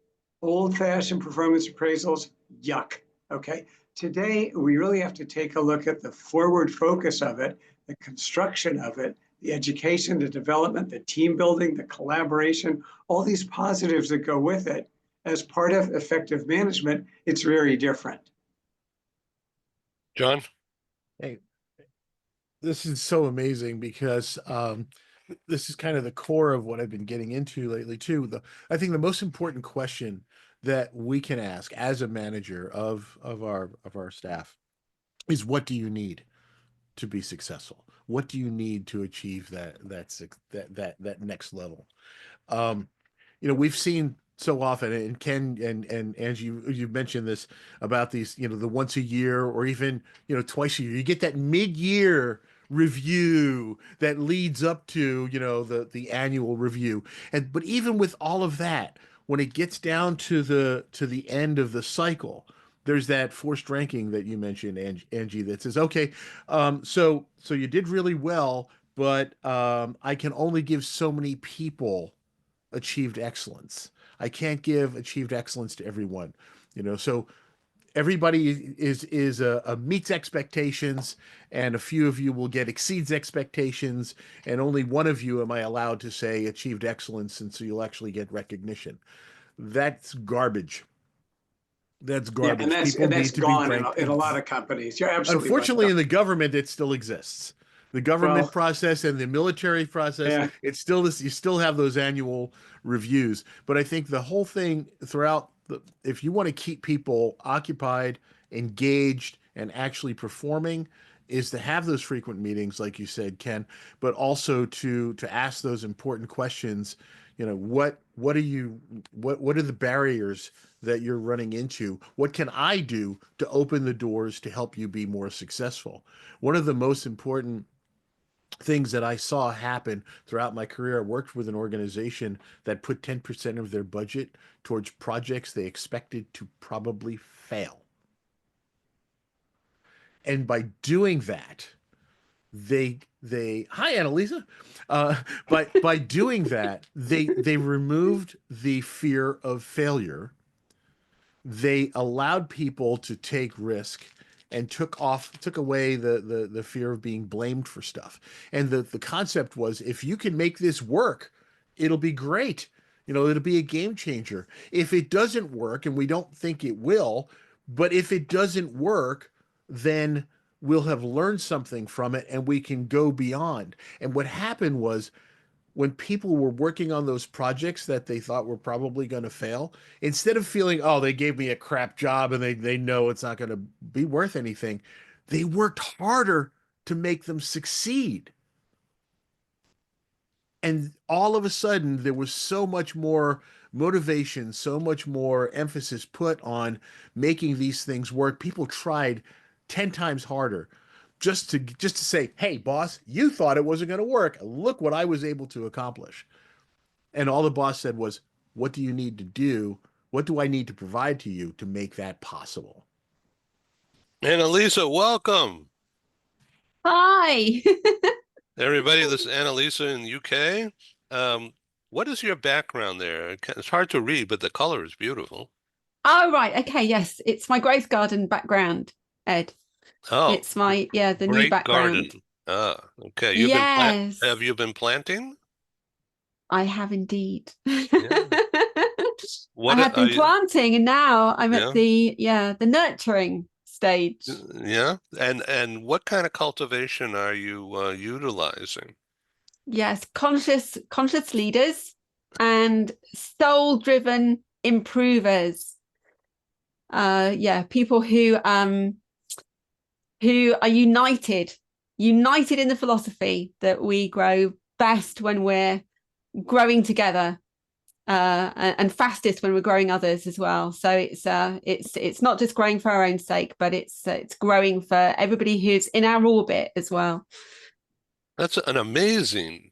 Old-fashioned performance appraisals, yuck. Okay. Today, we really have to take a look at the forward focus of it, the construction of it, the education, the development, the team building, the collaboration, all these positives that go with it. As part of effective management, it's very different. John? Hey, this is so amazing because this is kind of the core of what I've been getting into lately too. I think the most important question that we can ask as a manager of our staff is, what do you need to be successful? What do you need to achieve that next level? We've seen so often, and Ken and Angie, you've mentioned this about these, the once a year or even, twice a year, you get that mid-year review that leads up to, the annual review. But even with all of that, when it gets down to the end of the cycle, there's that forced ranking that you mentioned, Angie, that says, okay, so you did really well, but I can only give so many people achieved excellence. I can't give achieved excellence to everyone, so everybody is meets expectations, and a few of you will get exceeds expectations, and only one of you am I allowed to say achieved excellence, and so you'll actually get recognition. That's garbage. That's garbage. Yeah, and People that's need to gone be ranked. in a lot of companies. You're absolutely Unfortunately, right. in the government, it still exists. The government Well, process and the military process, yeah. it's still this. You still have those annual reviews. But I think the whole thing throughout, if you want to keep people occupied, engaged, and actually performing, is to have those frequent meetings, like you said, Ken, but also to ask those important questions. What are the barriers that you're running into? What can I do to open the doors to help you be more successful? One of the most important things that I saw happen throughout my career, I worked with an organization that put 10% of their budget towards projects they expected to probably fail. And by doing that, they hi Annalisa, by doing that, they removed the fear of failure. They allowed people to take risk and took away the fear of being blamed for stuff. And the concept was, if you can make this work, it'll be great. It'll be a game changer. If it doesn't work, and we don't think it will, but if it doesn't work, then we'll have learned something from it and we can go beyond. And what happened was, when people were working on those projects that they thought were probably going to fail, instead of feeling, oh, they gave me a crap job and they know it's not going to be worth anything, they worked harder to make them succeed. And all of a sudden, there was so much more motivation, so much more emphasis put on making these things work. People tried 10 times harder just to say, hey, boss, you thought it wasn't going to work. Look what I was able to accomplish. And all the boss said was, what do you need to do? What do I need to provide to you to make that possible? Annalisa, welcome. Hi. Everybody, this is Annalisa in the UK. What is your background there? It's hard to read, but the color is beautiful. Oh, right. Okay. Yes. It's my growth garden background, Ed. Oh, It's my, the new great background. garden. Ah, okay. Yes. Have you been planting? I have indeed. What I have been planting, and now I'm Yeah. at the nurturing stage. Yeah. And what kind of cultivation are you utilizing? Yes, conscious leaders and soul-driven improvers. People who are united in the philosophy that we grow best when we're growing together. and fastest when we're growing others as well. So it's not just growing for our own sake, but it's growing for everybody who's in our orbit as well. That's an amazing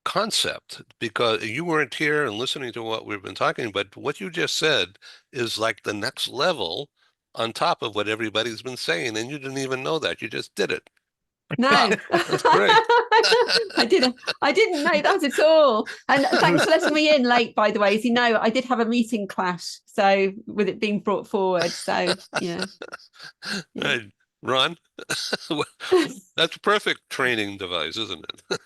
concept, because you weren't here and listening to what we've been talking, but what you just said is like the next level on top of what everybody's been saying, and you didn't even know that. You just did it. No, That's great. I didn't know that at all. And thanks for letting me in late, by the way. As you know, I did have a meeting clash, so with it being brought forward. So yeah. Right. Ron, that's a perfect training device, isn't it?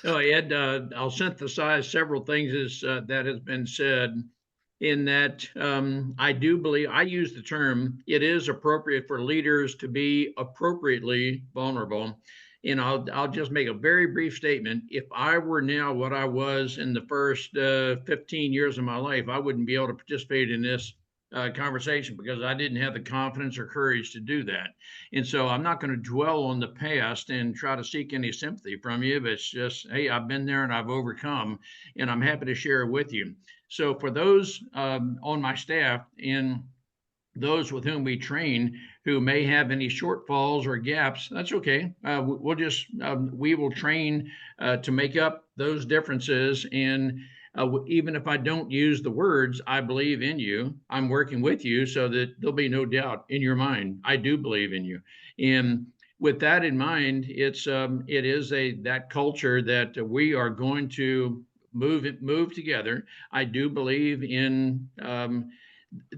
No, Ed, I'll synthesize several things that has been said, in that I do believe, I use the term, it is appropriate for leaders to be appropriately vulnerable. And I'll just make a very brief statement. If I were now what I was in the first 15 years of my life, I wouldn't be able to participate in this conversation, because I didn't have the confidence or courage to do that. And so I'm not going to dwell on the past and try to seek any sympathy from you. But it's just, hey, I've been there and I've overcome, and I'm happy to share it with you. So for those on my staff and those with whom we train who may have any shortfalls or gaps, that's okay. We will train to make up those differences. And even if I don't use the words, I believe in you, I'm working with you, so that there'll be no doubt in your mind, I do believe in you. And with that in mind, it is that culture that we are going to move together. I do believe in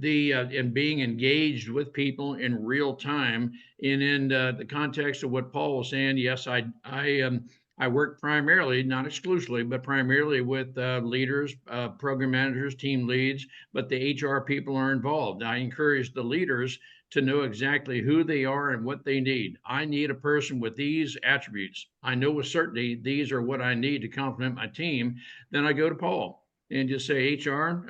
in being engaged with people in real time. And in the context of what Paul was saying, yes, I work primarily, not exclusively, but primarily with leaders, program managers, team leads, but the HR people are involved. I encourage the leaders to know exactly who they are and what they need. I need a person with these attributes. I know with certainty these are what I need to complement my team. Then I go to Paul and just say, HR,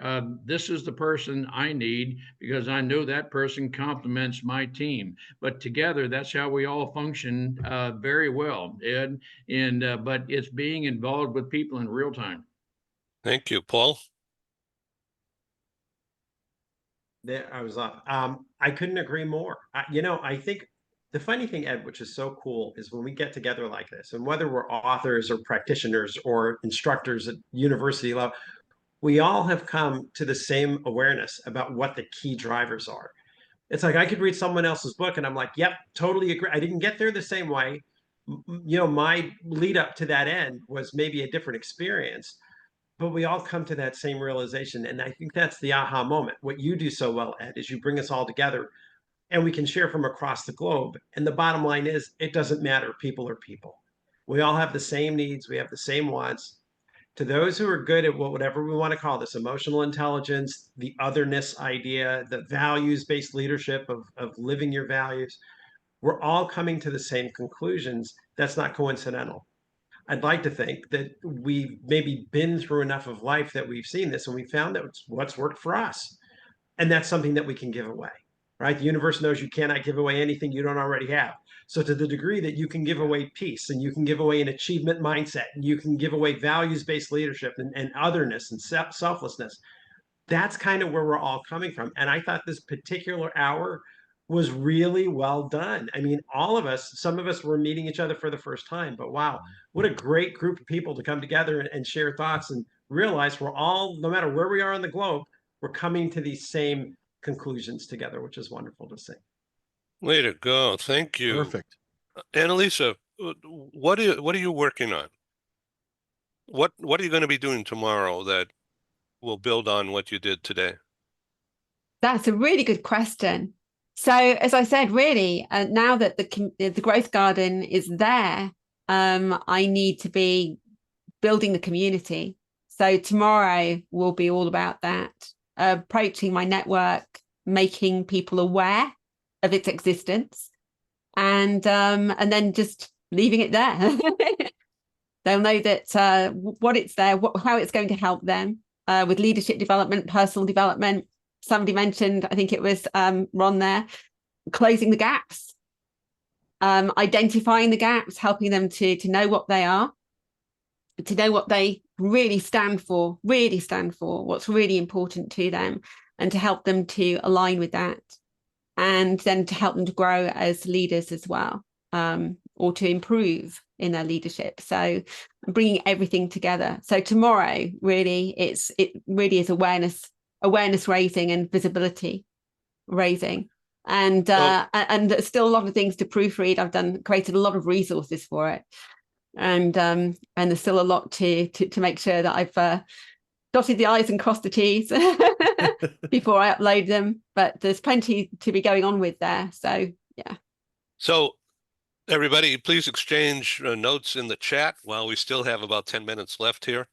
this is the person I need, because I know that person complements my team. But together, that's how we all function very well, Ed. And but it's being involved with people in real time. Thank you, Paul. There, I was off. I couldn't agree more. I think the funny thing, Ed, which is so cool, is when we get together like this, and whether we're authors or practitioners or instructors at university level, we all have come to the same awareness about what the key drivers are. It's like I could read someone else's book and I'm like, yep, totally agree. I didn't get there the same way. My lead up to that end was maybe a different experience, but we all come to that same realization. And I think that's the aha moment. What you do so well, Ed, is you bring us all together and we can share from across the globe. And the bottom line is, it doesn't matter. People are people. We all have the same needs. We have the same wants. To those who are good at whatever we want to call this, emotional intelligence, the otherness idea, the values-based leadership of living your values, we're all coming to the same conclusions. That's not coincidental. I'd like to think that we've maybe been through enough of life that we've seen this and we found that it's what's worked for us. And that's something that we can give away, right? The universe knows you cannot give away anything you don't already have. So to the degree that you can give away peace, and you can give away an achievement mindset, and you can give away values-based leadership and otherness and selflessness, that's kind of where we're all coming from. And I thought this particular hour was really well done. I mean, all of us, some of us were meeting each other for the first time, but wow, what a great group of people to come together and share thoughts and realize we're all, no matter where we are on the globe, we're coming to these same conclusions together, which is wonderful to see. Way to go. Thank you. Perfect. Annalisa, what are you working on? What are you going to be doing tomorrow that will build on what you did today? That's a really good question. So, as I said, really, now that the Growth Garden is there, I need to be building the community. So tomorrow will be all about that, approaching my network, making people aware of its existence, and then just leaving it there. They'll know that what it's there, how it's going to help them with leadership development, personal development. Somebody mentioned, I think it was Ron there, closing the gaps, identifying the gaps, helping them to know what they are, to know what they really stand for, what's really important to them, and to help them to align with that, and then to help them to grow as leaders as well, or to improve in their leadership. So bringing everything together. So tomorrow, really, it really is awareness raising and visibility raising. And there's still a lot of things to proofread. I've created a lot of resources for it, and there's still a lot to make sure that I've dotted the I's and crossed the T's before I upload them. But there's plenty to be going on with there. So yeah. So everybody, please exchange notes in the chat while we still have about 10 minutes left here.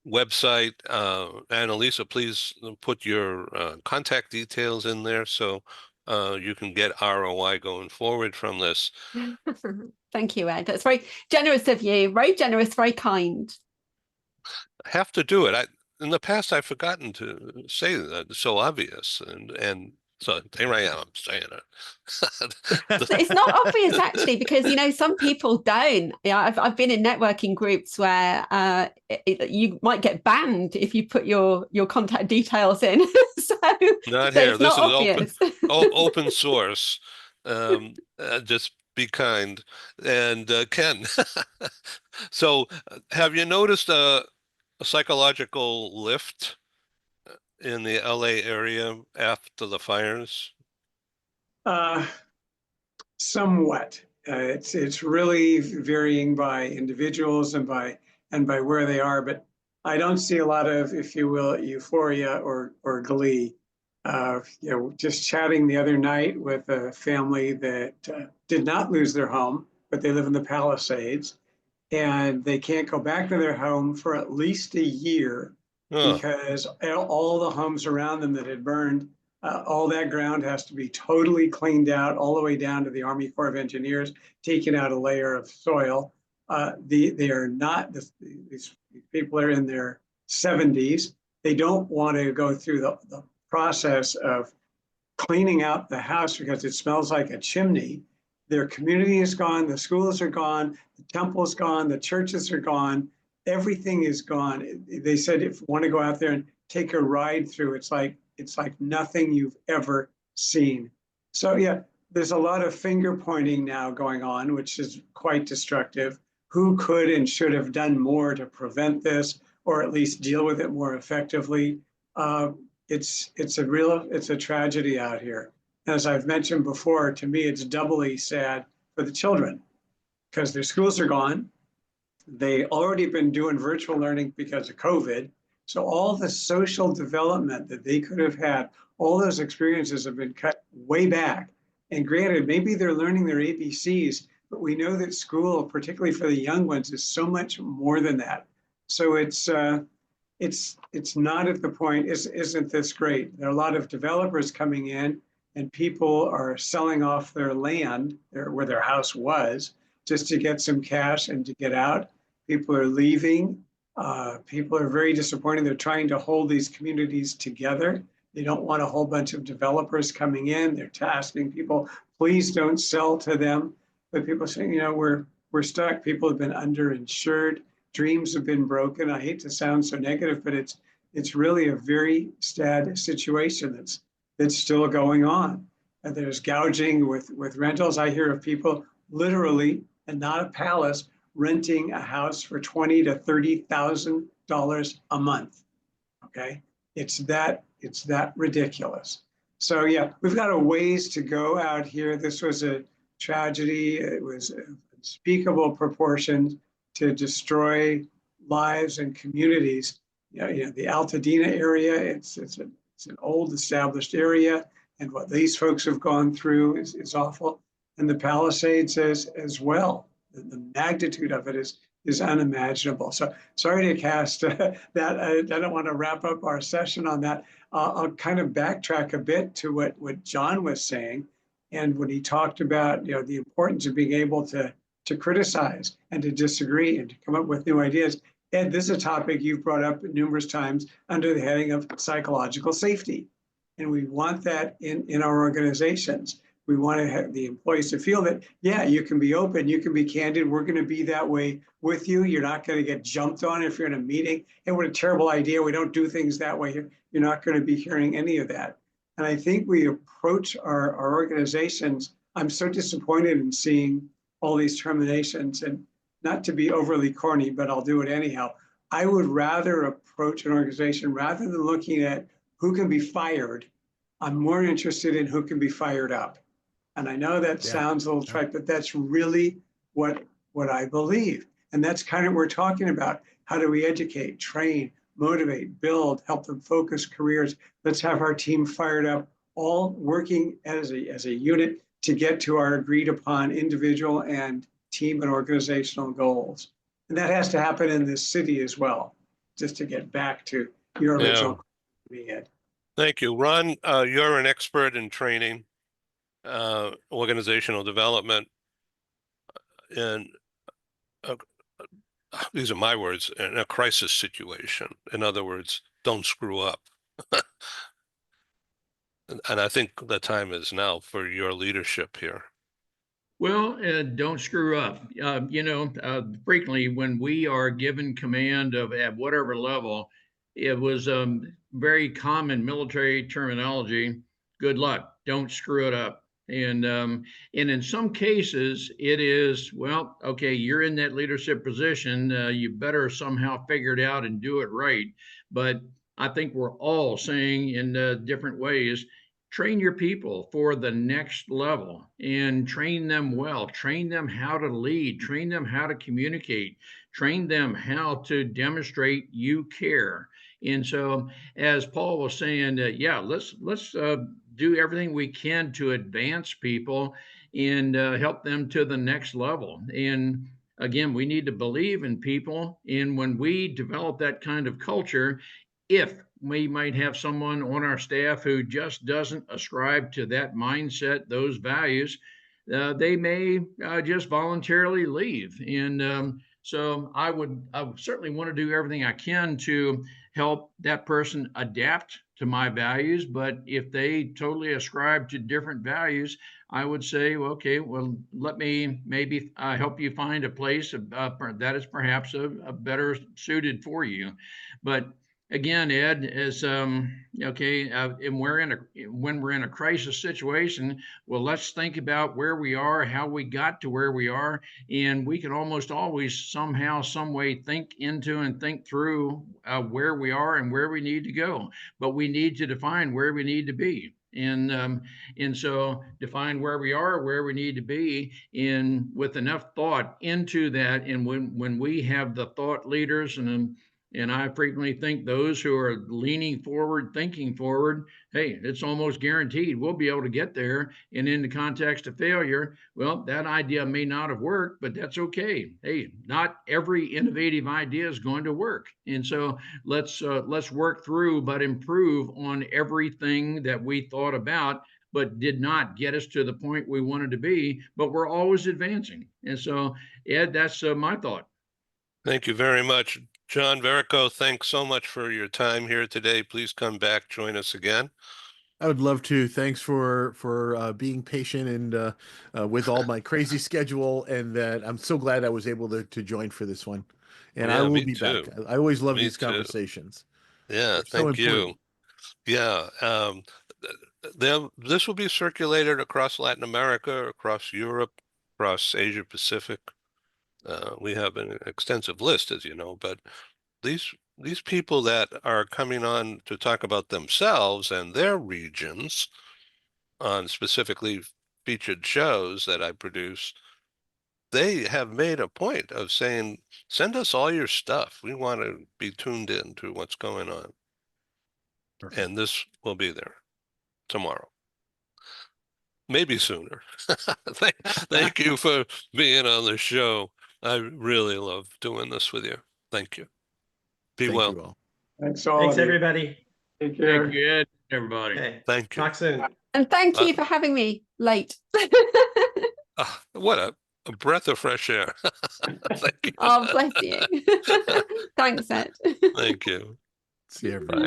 Website, Annalisa, please put your contact details in there so you can get ROI going forward from this. Thank you, Ed. That's very generous of you. Very generous, very kind. Have to do it. In the past, I've forgotten to say that. It's so obvious, and so here I am, I'm saying it. It's not obvious actually, because some people don't. Yeah, I've been in networking groups where you might get banned if you put your contact details in. So not here. This is open source. Just be kind. And Ken, so have you noticed a psychological lift in the LA area after the fires? Somewhat. It's really varying by individuals and by where they are, but I don't see a lot of, if you will, euphoria or glee. Just chatting the other night with a family that did not lose their home, but they live in the Palisades, and they can't go back to their home for at least a year because all the homes around them that had burned, all that ground has to be totally cleaned out all the way down to the Army Corps of Engineers, taking out a layer of soil. They are not, these people are in their 70s. They don't want to go through the process of cleaning out the house because it smells like a chimney. Their community is gone, the schools are gone, the temple's gone, the churches are gone, everything is gone. They said if you want to go out there and take a ride through, it's like nothing you've ever seen. So yeah, there's a lot of finger pointing now going on, which is quite destructive. Who could and should have done more to prevent this, or at least deal with it more effectively? It's a tragedy out here. As I've mentioned before, to me, it's doubly sad for the children because their schools are gone. They already been doing virtual learning because of COVID. So all the social development that they could have had, all those experiences have been cut way back. And granted, maybe they're learning their ABCs, but we know that school, particularly for the young ones, is so much more than that. So it's not at the point, isn't this great? There are a lot of developers coming in and people are selling off their land where their house was just to get some cash and to get out. People are leaving. People are very disappointed. They're trying to hold these communities together. They don't want a whole bunch of developers coming in. They're tasking people, please don't sell to them. But people are saying, we're stuck. People have been underinsured. Dreams have been broken. I hate to sound so negative, but it's really a very sad situation that's still going on. And there's gouging with rentals. I hear of people literally, and not a palace, renting a house for $20,000 to $30,000 a month. Okay, it's that ridiculous. So yeah, we've got a ways to go out here. This was a tragedy. It was unspeakable proportions to destroy lives and communities. The Altadena area, it's an old established area, and what these folks have gone through is awful. And the Palisades as well. The magnitude of it is unimaginable. So sorry to cast that. I don't want to wrap up our session on that. I'll kind of backtrack a bit to what John was saying, and when he talked about the importance of being able to criticize and to disagree and to come up with new ideas. Ed, this is a topic you've brought up numerous times under the heading of psychological safety. And we want that in our organizations. We want to have the employees to feel that, yeah, you can be open, you can be candid. We're going to be that way with you. You're not going to get jumped on if you're in a meeting. Hey, what a terrible idea. We don't do things that way. You're not going to be hearing any of that. And I think we approach our organizations. I'm so disappointed in seeing all these terminations, and not to be overly corny, but I'll do it anyhow. I would rather approach an organization rather than looking at who can be fired. I'm more interested in who can be fired up. And I know that sounds a little trite, but that's really what I believe. And that's kind of what we're talking about. How do we educate, train, motivate, build, help them focus careers? Let's have our team fired up, all working as a unit to get to our agreed upon individual and team and organizational goals. And that has to happen in this city as well, just to get back to your original question, Ed. Thank you. Ron, you're an expert in training, organizational development, and these are my words, in a crisis situation. In other words, don't screw up. And I think the time is now for your leadership here. Well, don't screw up. Frequently when we are given command of at whatever level, it was very common military terminology. Good luck. Don't screw it up. And in some cases, it is, well, okay, you're in that leadership position. You better somehow figure it out and do it right. But I think we're all saying in different ways, train your people for the next level and train them well, train them how to lead, train them how to communicate, train them how to demonstrate you care. And so, as Paul was saying, let's do everything we can to advance people and help them to the next level. And again, we need to believe in people. And when we develop that kind of culture, if we might have someone on our staff who just doesn't ascribe to that mindset, those values, they may just voluntarily leave. And so I would certainly want to do everything I can to help that person adapt to my values. But if they totally ascribe to different values, I would say, well, okay, well, let me maybe help you find a place that is perhaps a better suited for you. But again, Ed, is and when we're in a crisis situation, well, let's think about where we are, how we got to where we are, and we can almost always somehow, some way think into and think through where we are and where we need to go. But we need to define where we need to be. And so define where we are, where we need to be, and with enough thought into that. And when we have the thought leaders and I frequently think those who are leaning forward, thinking forward, hey, it's almost guaranteed we'll be able to get there. And in the context of failure, well, that idea may not have worked, but that's okay. Hey, not every innovative idea is going to work. And so let's work through, but improve on everything that we thought about, but did not get us to the point we wanted to be, but we're always advancing. And so, Ed, that's my thought. Thank you very much. John Verrico, thanks so much for your time here today. Please come back, join us again. I would love to. Thanks for being patient and with all my crazy schedule, and that I'm so glad I was able to join for this one. And Yeah, I will me be too. back. I always love Me these too. conversations. Yeah, They're so thank you. important. Yeah, this will be circulated across Latin America, across Europe, across Asia Pacific. We have an extensive list, as you know, but these people that are coming on to talk about themselves and their regions on specifically featured shows that I produce, they have made a point of saying, send us all your stuff. We want to be tuned in to what's going on. Perfect. And this will be there tomorrow. Maybe sooner. Thank you for being on the show. I really love doing this with you. Thank you. Be Thank well. you all. Thanks all. Thanks, of you. everybody. Take care. Thank you, Ed, everybody. Okay, Thank you. talk soon. And thank you for having me late. What a breath of fresh air. Thank you. Oh, bless you. Thanks, Ed. Thank you. See you, everybody.